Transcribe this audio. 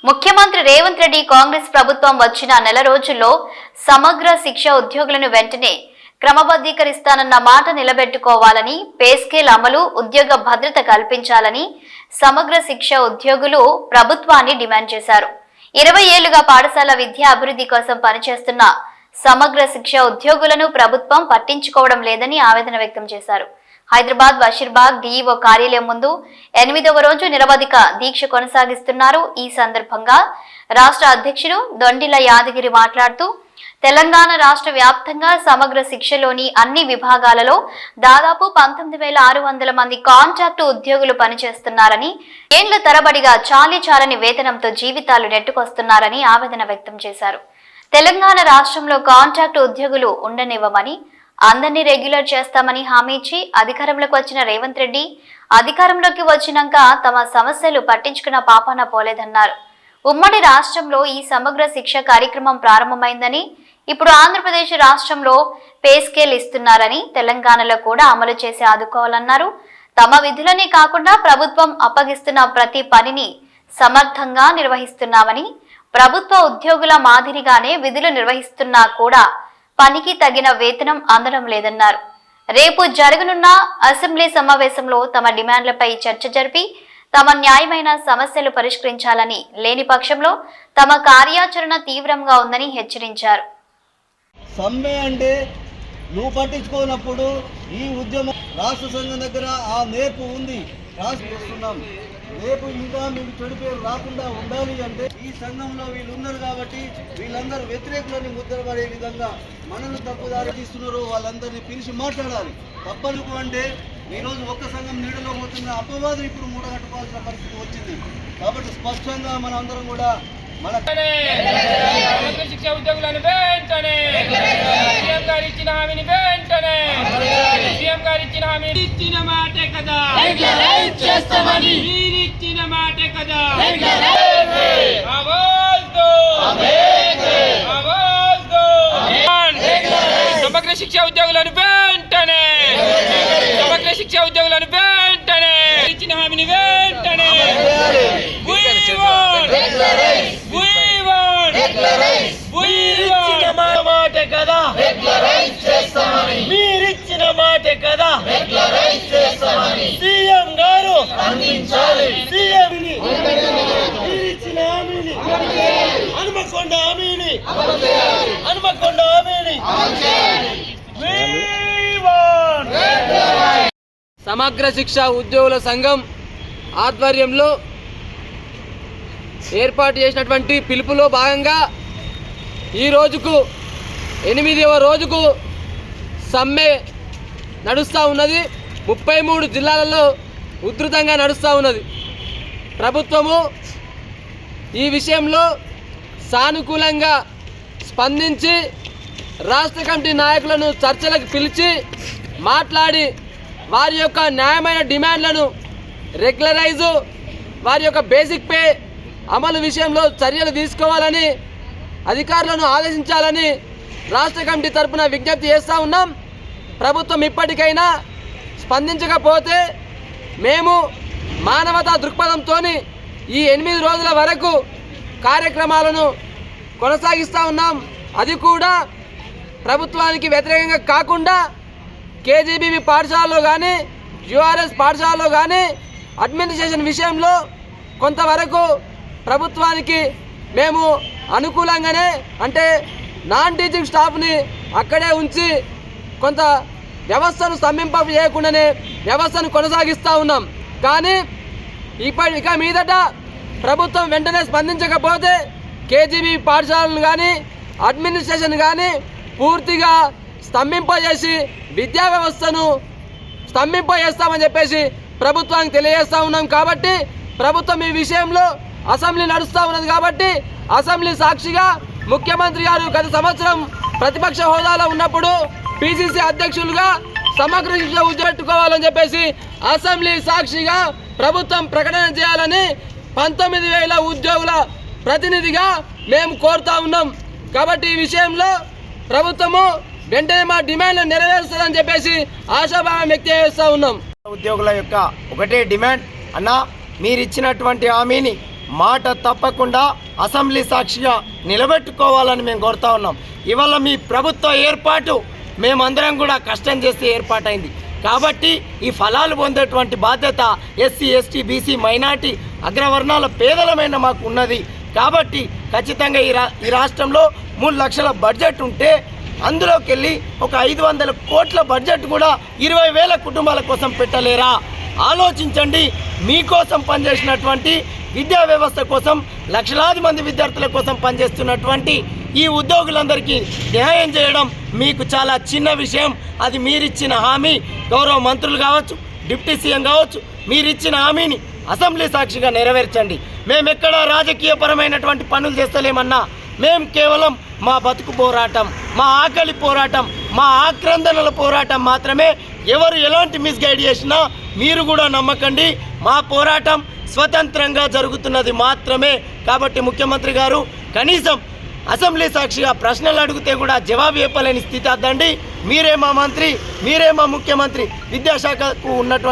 ముఖ్యమంత్రి రేవంత్ రెడ్డి కాంగ్రెస్ ప్రభుత్వం వచ్చిన నెల రోజుల్లో సమగ్ర శిక్ష ఉద్యోగులను వెంటనే క్రమబద్ధీకరిస్తానన్న మాట నిలబెట్టుకోవాలని, పే స్కేల్ అమలు, ఉద్యోగ భద్రత కల్పించాలని సమగ్ర శిక్ష ఉద్యోగులు ప్రభుత్వాన్ని డిమాండ్ చేశారు. 20 ఏళ్లుగా పాఠశాల విద్యా అభివృద్ధి కోసం పనిచేస్తున్న సమగ్ర శిక్ష ఉద్యోగులను ప్రభుత్వం పట్టించుకోవడం లేదని ఆవేదన వ్యక్తం చేశారు. హైదరాబాద్ బషీర్బాగ్ డిఈఓ కార్యాలయం ముందు 8వ రోజు నిరవధిక దీక్ష కొనసాగిస్తున్నారు. ఈ సందర్భంగా రాష్ట్ర అధ్యక్షుడు దొండిల యాదగిరి మాట్లాడుతూ, తెలంగాణ రాష్ట్ర వ్యాప్తంగా సమగ్ర శిక్షలోని అన్ని విభాగాలలో దాదాపు 19,600 మంది కాంట్రాక్టు ఉద్యోగులు పనిచేస్తున్నారని, ఏండ్ల తరబడిగా చాలని వేతనంతో జీవితాలు నెట్టుకొస్తున్నారని ఆవేదన వ్యక్తం చేశారు. తెలంగాణ రాష్ట్రంలో కాంట్రాక్టు ఉద్యోగులు ఉండనివ్వమని, అందరినీ రెగ్యులర్ చేస్తామని హామీ ఇచ్చి అధికారంలోకి వచ్చిన రేవంత్ రెడ్డి అధికారంలోకి వచ్చినాక తమ సమస్యలు పట్టించుకున్న పాపాన పోలేదన్నారు. ఉమ్మడి రాష్ట్రంలో ఈ సమగ్ర శిక్ష కార్యక్రమం ప్రారంభమైందని, ఇప్పుడు ఆంధ్రప్రదేశ్ రాష్ట్రంలో పే స్కేల్ ఇస్తున్నారని, తెలంగాణలో కూడా అమలు చేసి ఆదుకోవాలన్నారు. తమ విధులనే కాకుండా ప్రభుత్వం అప్పగిస్తున్న ప్రతి పనిని సమర్థంగా నిర్వహిస్తున్నామని, ప్రభుత్వ ఉద్యోగుల మాదిరిగానే విధులు నిర్వహిస్తున్నా కూడా పనికి తగిన వేతనం అందడం లేదన్నారు. రేపు జరగనున్న అసెంబ్లీ సమావేశంలో తమ డిమాండ్లపై చర్చ జరిపి తమ న్యాయమైన సమస్యలు పరిష్కరించాలని, లేని పక్షంలో తమ కార్యాచరణ తీవ్రంగా ఉందని హెచ్చరించారు. సమ్మె అంటే నువ్వు పట్టించుకోనప్పుడు ఈ ఉద్యమం రాష్ట్ర సంఘం దగ్గర ఆ నేర్పు ఉంది, రాసుకొస్తున్నాం. రేపు ఇంకా మీకు చెడు పేరు రాకుండా ఉండాలి అంటే ఈ సంఘంలో వీళ్ళు ఉన్నారు కాబట్టి వీళ్ళందరూ వ్యతిరేకులని ముద్రపడే విధంగా మనల్ని తప్పుదారి తీస్తున్నారు. వాళ్ళందరినీ పిలిచి మాట్లాడాలి. తప్పనుకు అంటే ఈరోజు ఒక్క సంఘం నీడలో పోతున్న అపవాదం ఇప్పుడు మూడగట్టుకోవాల్సిన పరిస్థితి వచ్చింది. కాబట్టి స్పష్టంగా మన అందరం కూడా మన శిక్ష ఉద్యోగులను వెంటనే సీఎం గారు ఇచ్చిన హామీని వెంటనే సీఎం గారు ఇచ్చిన హామీ ఇచ్చిన మాటే కదా ఇచ్చిన మాటే కదా సమగ్ర శిక్ష ఉద్యోగులను వెంటనే సమగ్ర శిక్ష ఉద్యోగులను వెంటనే ఇచ్చిన హామీని వెంటనే మీరిచ్చిన మాట కదా సీఎం గారు మీరిచ్చిన హామీని హనుమకొండ హామీని సమగ్ర శిక్ష ఉద్యోగుల సంఘం ఆధ్వర్యంలో ఏర్పాటు చేసినటువంటి పిలుపులో భాగంగా ఈ రోజుకు 8వ రోజుకు సమ్మె నడుస్తూ ఉన్నది. 33 జిల్లాలలో ఉధృతంగా నడుస్తూ ఉన్నది. ప్రభుత్వము ఈ విషయంలో సానుకూలంగా స్పందించి రాష్ట్ర కమిటీ నాయకులను చర్చలకు పిలిచి మాట్లాడి వారి యొక్క న్యాయమైన డిమాండ్లను రెగ్యులరైజు, వారి యొక్క బేసిక్ పే అమలు విషయంలో చర్యలు తీసుకోవాలని అధికారులను ఆదేశించాలని రాష్ట్ర కమిటీ తరఫున విజ్ఞప్తి చేస్తూ ఉన్నాం. ప్రభుత్వం ఇప్పటికైనా స్పందించకపోతే మేము మానవతా దృక్పథంతో ఈ 8 రోజుల వరకు కార్యక్రమాలను కొనసాగిస్తూ ఉన్నాం. అది కూడా ప్రభుత్వానికి వ్యతిరేకంగా కాకుండా కేజీబీవి పాఠశాలలో కానీ యూఆర్ఎస్ పాఠశాలలో కానీ అడ్మినిస్ట్రేషన్ విషయంలో కొంతవరకు ప్రభుత్వానికి మేము అనుకూలంగానే, అంటే నాన్ టీచింగ్ స్టాఫ్ని అక్కడే ఉంచి కొంత వ్యవస్థను స్తంభింప చేయకుండానే వ్యవస్థను కొనసాగిస్తూ ఉన్నాం. కానీ ఇక మీదట ప్రభుత్వం వెంటనే స్పందించకపోతే కేజీబీ పాఠశాలను కానీ అడ్మినిస్ట్రేషన్ కానీ పూర్తిగా స్తంభింపజేసి విద్యా వ్యవస్థను స్తంభింపజేస్తామని చెప్పేసి ప్రభుత్వానికి తెలియజేస్తూ ఉన్నాం. కాబట్టి ప్రభుత్వం ఈ విషయంలో అసెంబ్లీ నడుస్తూ ఉన్నది కాబట్టి అసెంబ్లీ సాక్షిగా ముఖ్యమంత్రి గారు గత సంవత్సరం ప్రతిపక్ష హోదాలో ఉన్నప్పుడు పిసిసి అధ్యక్షులుగా సమగ్ర శిక్ష ఉద్యోగపెట్టుకోవాలని చెప్పేసి అసెంబ్లీ సాక్షిగా ప్రభుత్వం ప్రకటన చేయాలని 19,000 ఉద్యోగుల ప్రతినిధిగా మేము కోరుతా ఉన్నాం. కాబట్టి ఈ విషయంలో ప్రభుత్వము వెంటనే మా డిమాండ్లను నెరవేరుస్తుందని చెప్పేసి ఆశాభావం వ్యక్తం చేస్తూ ఉన్నాం. ఉద్యోగుల యొక్క ఒకటే డిమాండ్, అన్న మీరిచ్చినటువంటి హామీని మాట తప్పకుండా అసెంబ్లీ సాక్షిగా నిలబెట్టుకోవాలని మేము కోరుతా ఉన్నాం. ఇవాళ మీ ప్రభుత్వ ఏర్పాటు మేమందరం కూడా కష్టం చేస్తే ఏర్పాటైంది కాబట్టి ఈ ఫలాలు పొందేటువంటి బాధ్యత ఎస్సీ ఎస్టీ బీసీ మైనార్టీ అగ్రవర్ణాల పేదలమైన మాకు ఉన్నది. కాబట్టి ఖచ్చితంగా ఈ రాష్ట్రంలో 3 లక్షల బడ్జెట్ ఉంటే అందులోకి వెళ్ళి ఒక 500 కోట్ల బడ్జెట్ కూడా 20,000 కుటుంబాల కోసం పెట్టలేరా? ఆలోచించండి. మీకోసం పనిచేసినటువంటి విద్యా వ్యవస్థ కోసం లక్షలాది మంది విద్యార్థుల కోసం పనిచేస్తున్నటువంటి ఈ ఉద్యోగులందరికీ న్యాయం చేయడం మీకు చాలా చిన్న విషయం. అది మీరిచ్చిన హామీ, గౌరవ మంత్రులు కావచ్చు, డిప్యూటీ సీఎం కావచ్చు, మీరిచ్చిన హామీని అసెంబ్లీ సాక్షిగా నెరవేర్చండి. మేమెక్కడా రాజకీయపరమైనటువంటి పనులు చేస్తలేమన్నా. మేము కేవలం మా బతుకు పోరాటం, మా ఆకలి పోరాటం, మా ఆక్రందనల పోరాటం మాత్రమే. ఎవరు ఎలాంటి మిస్గైడ్ చేసినా మీరు కూడా నమ్మకండి. మా పోరాటం స్వతంత్రంగా జరుగుతున్నది మాత్రమే. కాబట్టి ముఖ్యమంత్రి గారు కనీసం అసెంబ్లీ సాక్షిగా ప్రశ్నలు అడిగితే కూడా జవాబు చెప్పలేని స్థితి అద్దండి. మీరే మా మంత్రి, మీరే మా ముఖ్యమంత్రి. విద్యాశాఖకు ఉన్నటువంటి